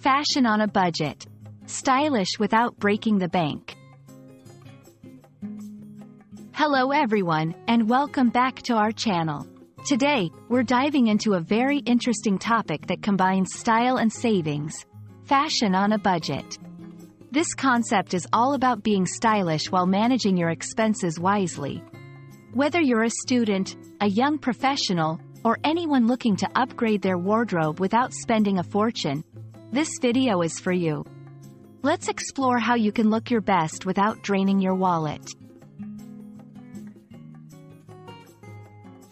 Fashion on a budget. Stylish without breaking the bank. Hello everyone, and welcome back to our channel. Today, we're diving into a very interesting topic that combines style and savings. Fashion on a budget. This concept is all about being stylish while managing your expenses wisely. Whether you're a student, a young professional, or anyone looking to upgrade their wardrobe without spending a fortune, this video is for you. Let's explore how you can look your best without draining your wallet.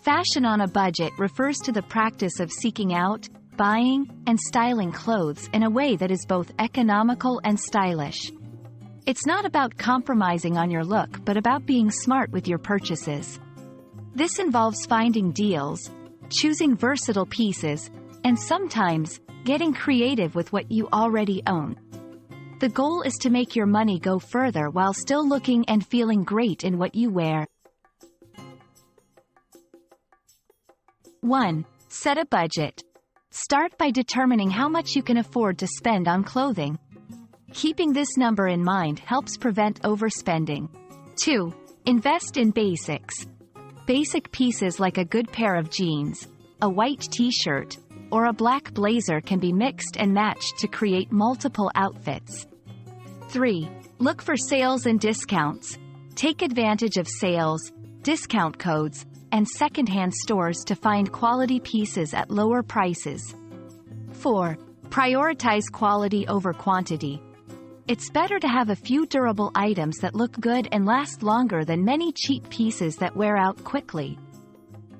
Fashion on a budget refers to the practice of seeking out, buying, and styling clothes in a way that is both economical and stylish. It's not about compromising on your look but about being smart with your purchases. This involves finding deals, choosing versatile pieces, and sometimes, getting creative with what you already own. The goal is to make your money go further while still looking and feeling great in what you wear. 1. Set a budget. Start by determining how much you can afford to spend on clothing. Keeping this number in mind helps prevent overspending. 2. Invest in basics. Basic pieces like a good pair of jeans, a white t-shirt, or a black blazer can be mixed and matched to create multiple outfits. 3. Look for sales and discounts. Take advantage of sales, discount codes, and secondhand stores to find quality pieces at lower prices. 4. Prioritize quality over quantity. It's better to have a few durable items that look good and last longer than many cheap pieces that wear out quickly.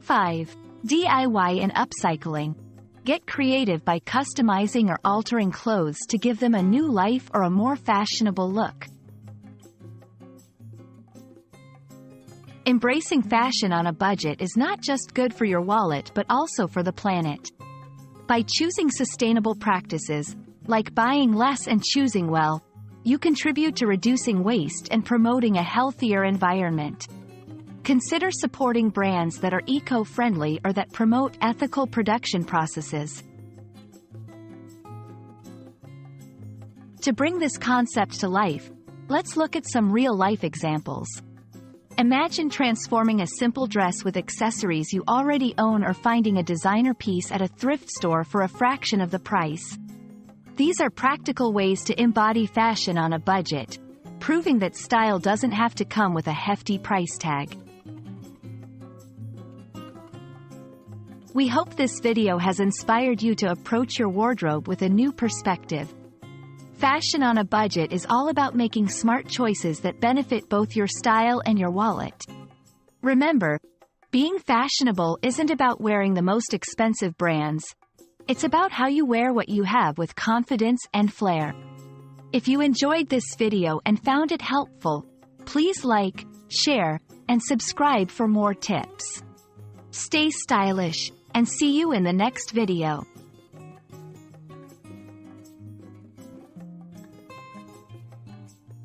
5. DIY and upcycling. Get creative by customizing or altering clothes to give them a new life or a more fashionable look. Embracing fashion on a budget is not just good for your wallet but also for the planet. By choosing sustainable practices, like buying less and choosing well, you contribute to reducing waste and promoting a healthier environment. Consider supporting brands that are eco-friendly or that promote ethical production processes. To bring this concept to life, let's look at some real-life examples. Imagine transforming a simple dress with accessories you already own or finding a designer piece at a thrift store for a fraction of the price. These are practical ways to embody fashion on a budget, proving that style doesn't have to come with a hefty price tag. We hope this video has inspired you to approach your wardrobe with a new perspective. Fashion on a budget is all about making smart choices that benefit both your style and your wallet. Remember, being fashionable isn't about wearing the most expensive brands. It's about how you wear what you have with confidence and flair. If you enjoyed this video and found it helpful, please like, share, and subscribe for more tips. Stay stylish, and see you in the next video.